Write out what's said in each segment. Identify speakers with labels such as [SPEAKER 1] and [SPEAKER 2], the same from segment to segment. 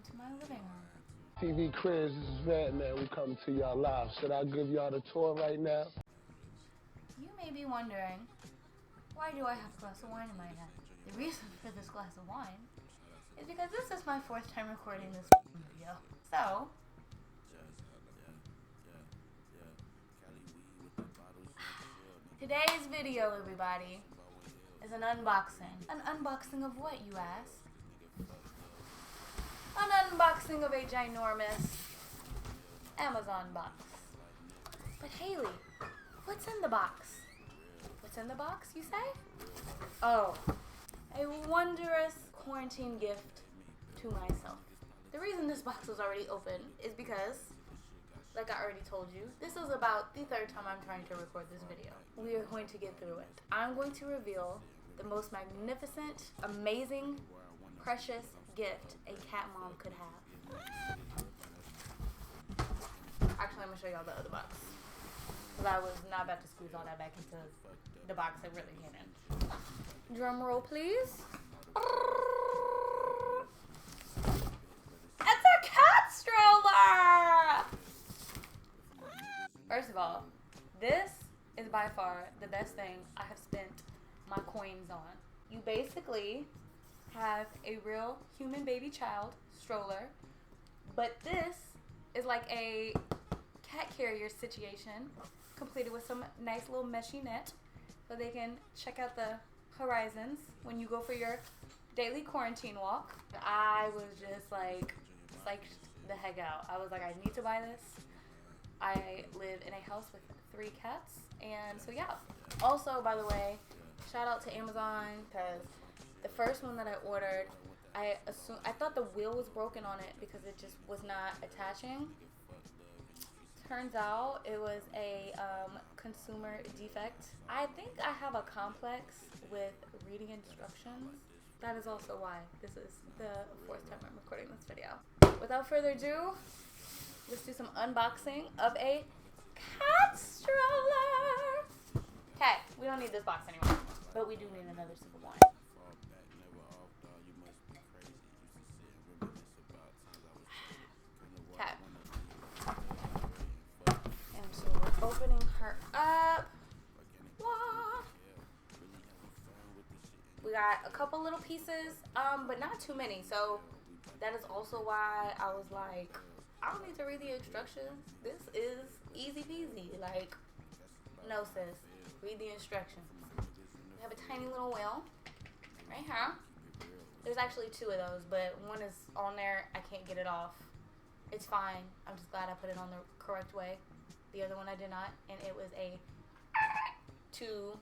[SPEAKER 1] to my living room.
[SPEAKER 2] TV Cribs, this is Batman. We come to y'all live. Should I give y'all the tour right now?
[SPEAKER 1] You may be wondering, why do I have a glass of wine in my hand? The reason for this glass of wine is because this is my fourth time recording this video. So, today's video, everybody, is an unboxing. An unboxing of what, you ask? An unboxing of a ginormous Amazon box. But Haley, what's in the box? What's in the box, you say? Oh, a wondrous quarantine gift to myself. The reason this box was already open is because, like I already told you, this is about the third time I'm trying to record this video. We are going to get through it. I'm going to reveal the most magnificent, amazing, precious gift a cat mom could have. Actually, I'm going to show y'all the other box, because I was not about to squeeze all that back into the box it really came in. Drum roll, please. It's a cat stroller! First of all, this is by far the best thing I have spent my coins on. You basically have a real human baby child stroller, but this is like a cat carrier situation completed with some nice little meshy net so they can check out the horizons when you go for your daily quarantine walk. I was just like psyched the heck out. I was like, I need to buy this. I live in a house with 3 cats, and so yeah. Also, by the way, shout out to Amazon, because the first one that I ordered, I thought the wheel was broken on it because it just was not attaching. Turns out it was a consumer defect. I think I have a complex with reading instructions. That is also why this is the 4th time I'm recording this video. Without further ado, let's do some unboxing of a cat stroller. Okay, we don't need this box anymore, but we do need another sip of wine. Okay. And so we're opening her up. Wah. We got a couple little pieces, but not too many. So that is also why I was like, I don't need to read the instructions. This is easy peasy. Like, no sis, read the instructions. We have a tiny little wheel right here. There's actually 2 of those, but one is on there. I can't get it off. It's fine. I'm just glad I put it on the correct way. The other one I did not, and it was a to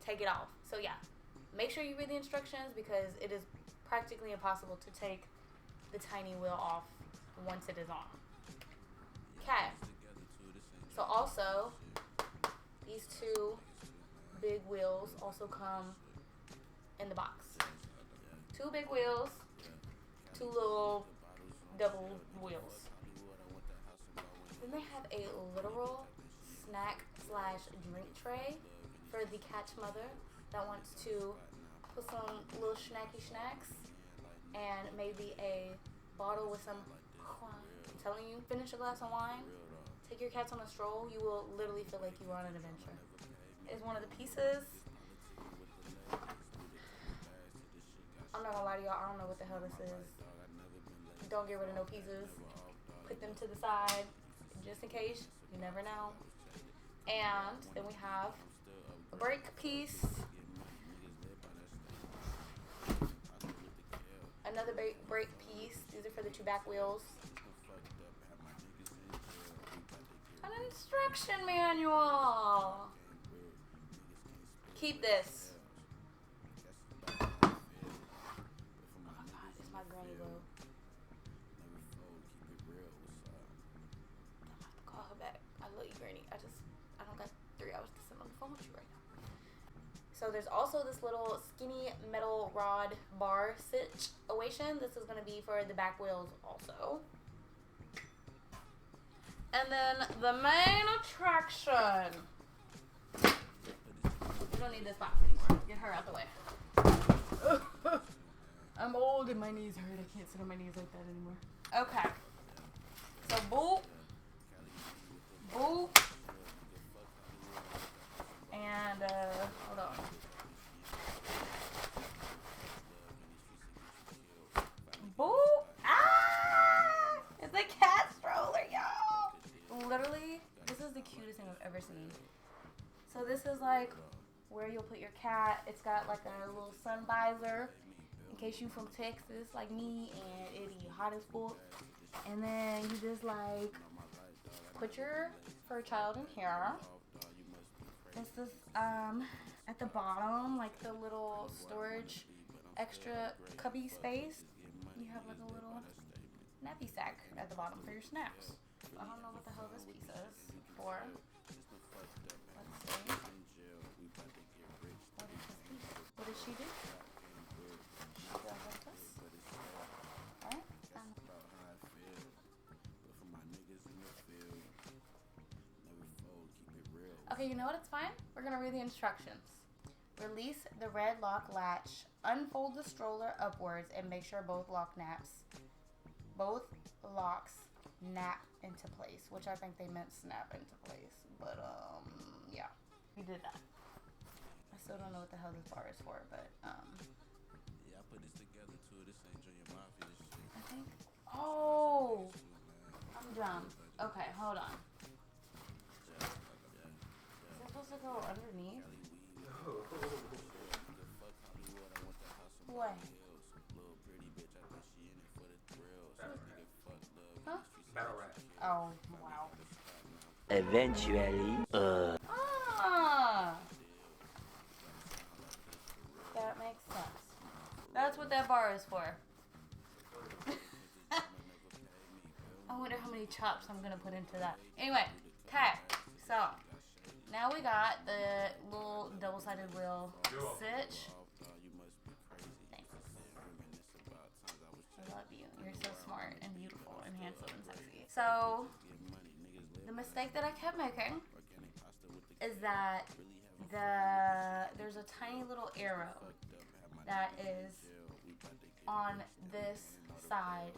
[SPEAKER 1] take it off. So yeah, make sure you read the instructions because it is practically impossible to take the tiny wheel off once it is on. Okay. So also, these 2 big wheels also come in the box. 2 big wheels, 2 little double wheels. Then they have a literal snack/drink tray for the cat's mother that wants to put some little snacky snacks and maybe a bottle with some wine. I'm telling you, finish a glass of wine, take your cats on a stroll, you will literally feel like you were on an adventure. Is one of the pieces. I'm not gonna lie to y'all, I don't know what the hell this is. Don't get rid of no pieces. Put them to the side, just in case. You never know. And then we have a brake piece. Another brake piece. These are for the 2 back wheels. An instruction manual. Keep this. Oh my god, it's my granny, bro. I'm gonna have to call her back. I love you, granny. I don't got 3 hours to sit on the phone with you right now. So there's also this little skinny metal rod bar situation. This is gonna be for the back wheels also. And then the main attraction. You don't need this box anymore. Get her out the way. I'm old old and my knees hurt. I can't sit on my knees like that anymore. Okay. So boop. Boop. And hold on. Boop. Ah! It's a cat stroller, y'all. Literally, this is the cutest thing I've ever seen. So this is like where you'll put your cat. It's got like a little sun visor in case you from Texas like me and it be hot as fuck. And then you just like put your fur child in here. This is at the bottom, like the little storage extra cubby space. You have like a little nappy sack at the bottom for your snaps. I don't know what the hell this piece is for. Let's see. What is this piece? What does she do? She goes like this. Alright. Okay, you know what? It's fine. We're gonna read the instructions. Release the red lock latch. Unfold the stroller upwards and make sure both locks snap into place, which I think they meant snap into place, but yeah, we did that. I still don't know what the hell this bar is for, but yeah, I put this together too. This ain't Junior Mafia. This shit. I think. Oh, I'm dumb. Okay, hold on. Is it supposed to go underneath? What? Huh?
[SPEAKER 3] Battle rap.
[SPEAKER 1] Oh, wow.
[SPEAKER 4] Eventually,
[SPEAKER 1] Ah! That makes sense. That's what that bar is for. I wonder how many chops I'm gonna put into that. Anyway, okay, so now we got the little double-sided wheel sitch. Thanks. I love you. You're so smart and beautiful and handsome and sexy. So the mistake that I kept making is that there's a tiny little arrow that is on this side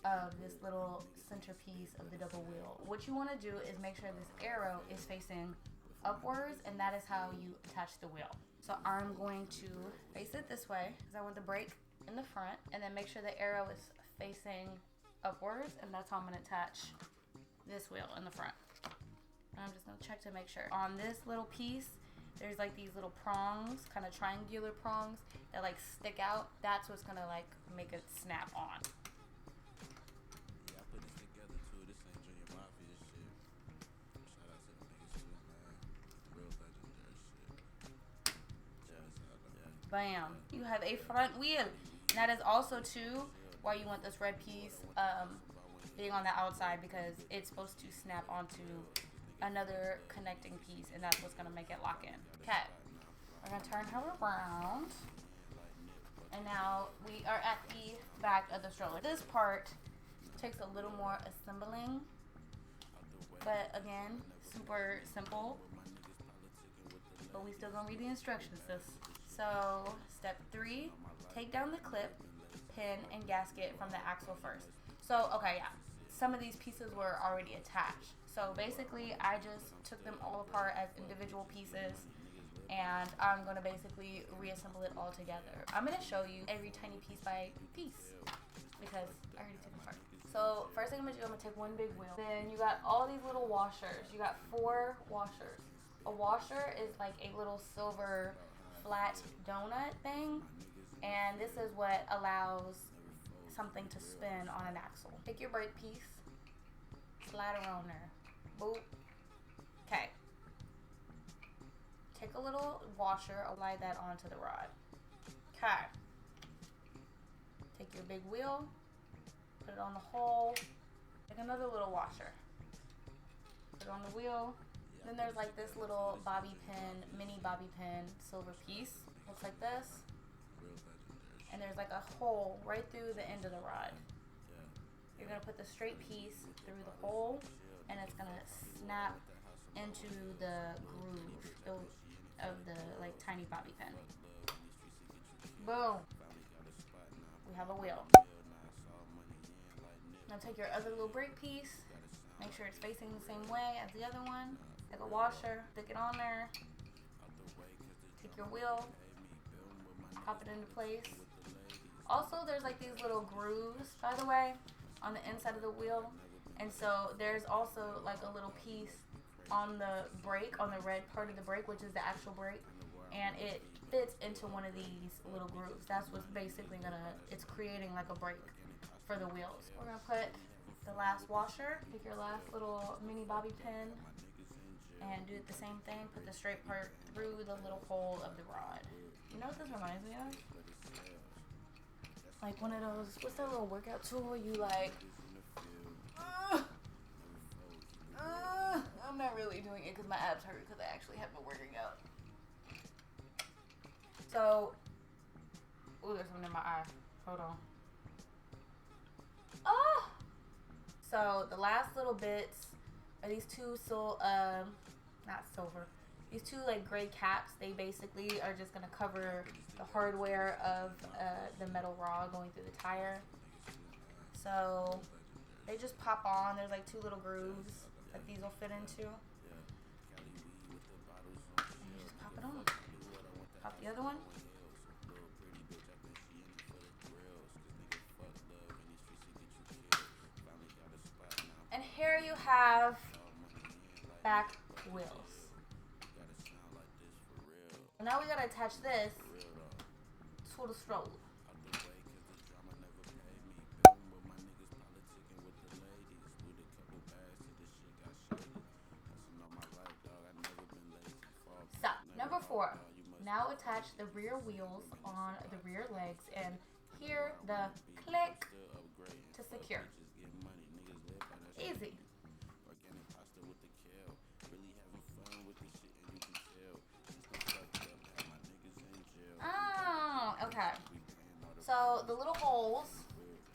[SPEAKER 1] of this little centerpiece of the double wheel. What you want to do is make sure this arrow is facing upwards, and that is how you attach the wheel. So I'm going to face it this way because I want the brake in the front, and then make sure the arrow is facing upwards, and that's how I'm going to attach this wheel in the front. And I'm just going to check to make sure. On this little piece, there's like these little prongs, kind of triangular prongs that like stick out. That's what's going to like make it snap on. Bam. You have a front wheel. And that is also too why you want this red piece being on the outside, because it's supposed to snap onto another connecting piece, and that's what's going to make it lock in. Okay. We're going to turn her around. And now we are at the back of the stroller. This part takes a little more assembling, but again, super simple. But we still gonna read the instructions, sis. So, step 3, take down the clip, pin, and gasket from the axle first. So, okay, yeah. Some of these pieces were already attached. So, basically, I just took them all apart as individual pieces, and I'm going to basically reassemble it all together. I'm going to show you every tiny piece by piece, because I already took them apart. So, first thing I'm going to do, I'm going to take one big wheel. Then you got all these little washers. You got 4 washers. A washer is like a little silver flat donut thing, and this is what allows something to spin on an axle. Take your brake piece, slide it on there, boop. Okay. Take a little washer, apply that onto the rod. Okay. Take your big wheel, put it on the hole. Take another little washer, put it on the wheel. Then there's like this little bobby pin, mini bobby pin silver piece. Looks like this. And there's like a hole right through the end of the rod. You're going to put the straight piece through the hole, and it's going to snap into the groove of the like tiny bobby pin. Boom. We have a wheel. Now take your other little brake piece, make sure it's facing the same way as the other one. Take a washer, stick it on there. Take your wheel, pop it into place. Also, there's like these little grooves, by the way, on the inside of the wheel. And so there's also like a little piece on the brake, on the red part of the brake, which is the actual brake. And it fits into one of these little grooves. That's what's basically it's creating like a brake for the wheels. We're gonna put the last washer, take your last little mini bobby pin, and do the same thing. Put the straight part through the little hole of the rod. You know what this reminds me of? Like one of those, what's that little workout tool you like, I'm not really doing it because my abs hurt because I actually have been working out. So, ooh, there's something in my eye. Hold on. Oh! So, the last little bits are these two, not silver, these two like gray caps. They basically are just going to cover the hardware of the metal rod going through the tire. So, they just pop on. There's like two little grooves that these will fit into. And you just pop it on. Pop the other one. And here you have back wheels. Now we gotta attach this to the stroller. So, number 4. Now attach the rear wheels on the rear legs and hear the click to secure. Easy. Oh, okay. So the little holes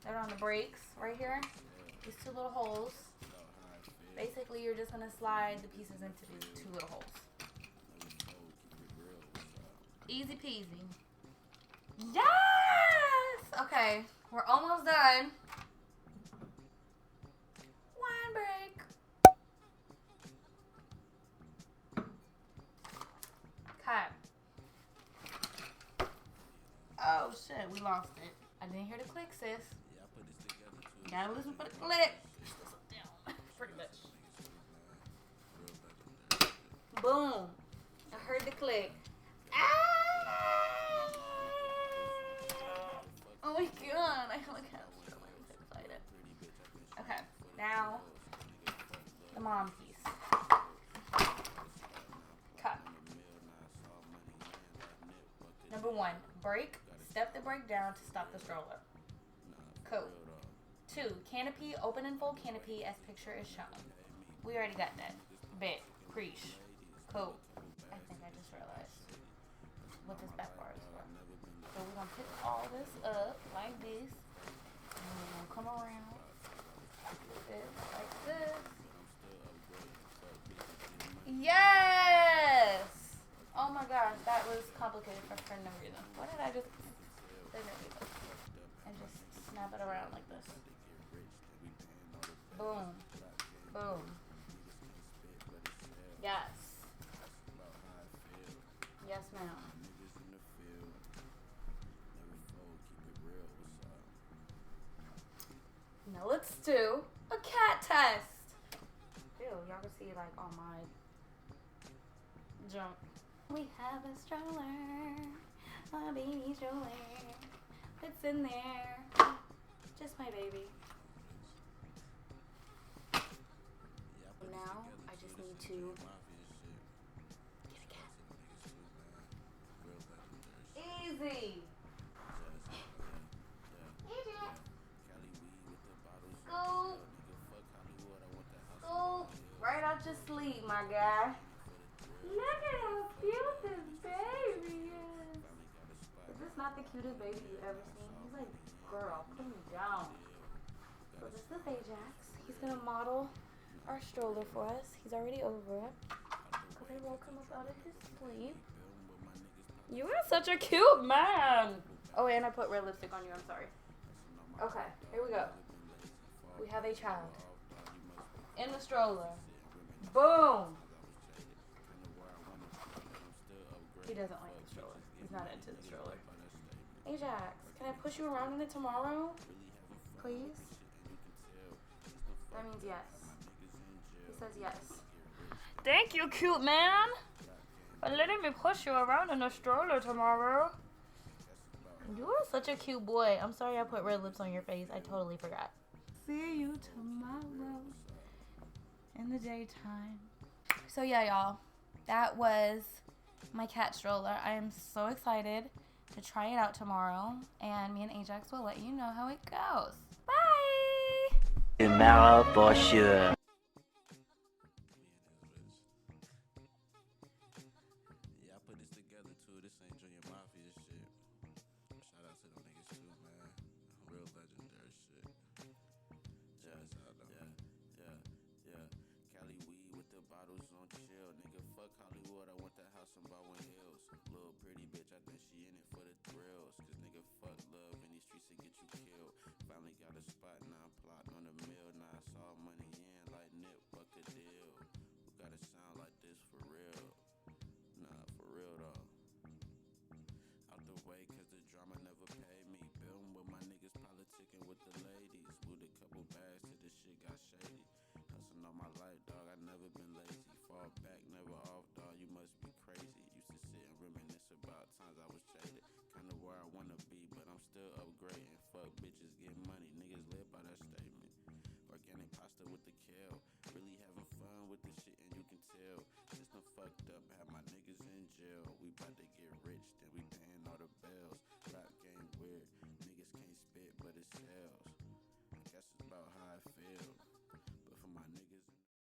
[SPEAKER 1] that are on the brakes right here, these two little holes, basically you're just going to slide the pieces into these two little holes. Easy peasy. Yes! Okay, we're almost done. One break. Okay. Oh shit, we lost it. I didn't hear the click, sis. You gotta listen for the click. Pretty much. Boom. I heard the click. Ah! Oh my god, I look how I'm so excited. Okay, now the mom piece. Cut. Number 1, brake. Step the brake down to stop the stroller. Cool. 2, canopy. Open and fold canopy as picture is shown. We already got that. Bet. Preach. Cool. I think I just realized what this back bar is for. So we're going to pick all this up like this. And we're going to come around like this. Yes! Oh my gosh, that was complicated for no reason. Why did I just say no reason? And just snap it around like this. Boom. Boom. Yes. Yes, ma'am. Now let's do a cat test. Ew, y'all can see like all my junk. We have a stroller, a baby stroller. It's in there, just my baby. Now I just need to get a cat. Easy. Scoop. Scoop. Right out your sleep, my guy. Look at how cute this baby is. Is this not the cutest baby you've ever seen? He's like, girl, put him down. So this is Ajax. He's going to model our stroller for us. He's already over it. Because I woke him up out of his sleep. You are such a cute man. Oh, and I put red lipstick on you. I'm sorry. Okay, here we go. We have a child in the stroller. Boom. He doesn't like the stroller. He's not into the stroller. Ajax, can I push you around in it tomorrow? Please? That means yes. He says yes. Thank you, cute man, for letting me push you around in a stroller tomorrow. You are such a cute boy. I'm sorry I put red lips on your face. I totally forgot. See you tomorrow in the daytime. So yeah, y'all. That was my cat stroller. I am so excited to try it out tomorrow. And me and Ajax will let you know how it goes. Bye!
[SPEAKER 3] Tomorrow for sure.